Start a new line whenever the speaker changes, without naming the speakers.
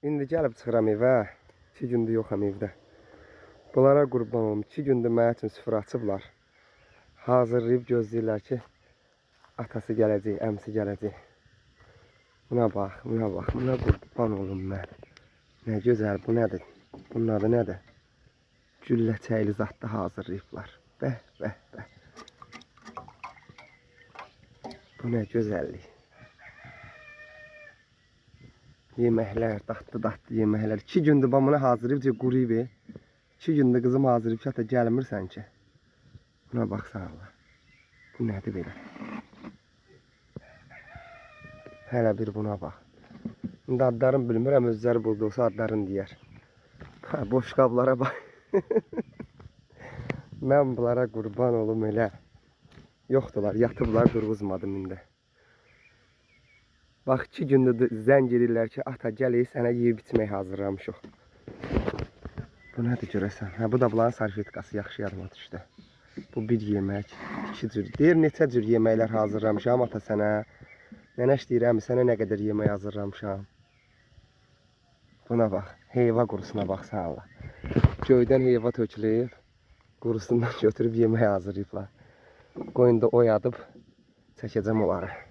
İndi gəlib çıxıram evə. 2 gündür yoxam evdə. Bunlara qurban olum. 2 gündür mənə üçün süfrə açıblar. Hazırlayıb gözləyirlər ki, atası gələcək, əmsi gələcək. Buna bax, buna bax, buna qurban olum mən. Nə gözəl, bu nədir? Bunun adı nədir? Güllə çəyli zadda hazırlayıblar. Bəh, bəh, bəh. Bu nə gözəllik. Yeməklər, dadlı yeməklər. 2 gündür bunu hazırlayıb ki, quruyub. 2 gündür qızım hazırlayıb ki, hətta gəlmirsən ki. Buna baxsana Allah. Bu nədir belə? Hələ bir buna bax. İndi adlarını bilmirəm, özləri burada olsa adlarını deyər. Boş qablara bax. Mən bunlara qurban olum elə. Yoxdular, yatıblar, durğuzmadım indi. Bax, 2 gündür zəng edirlər ki, ata gəl, sənə yeyib içmək hazırlamışıq. Bu nədir görəsən? Hə, bu da bunların sarfetkası, yaxşı yadıma düşdü. Bu bir yemək, 2 cür. Deyir, neçə cür yeməklər hazırlamışam ata sənə. Nənəş deyirəm, sənə nə qədər yemək hazırlamışam. Buna bax, heyva qurusuna baxsan Allah. Göydən heyva tökülüb, qurusundan götürüb yemək hazırlayıblar. Qoyunda oyadıb çəkəcəm onları.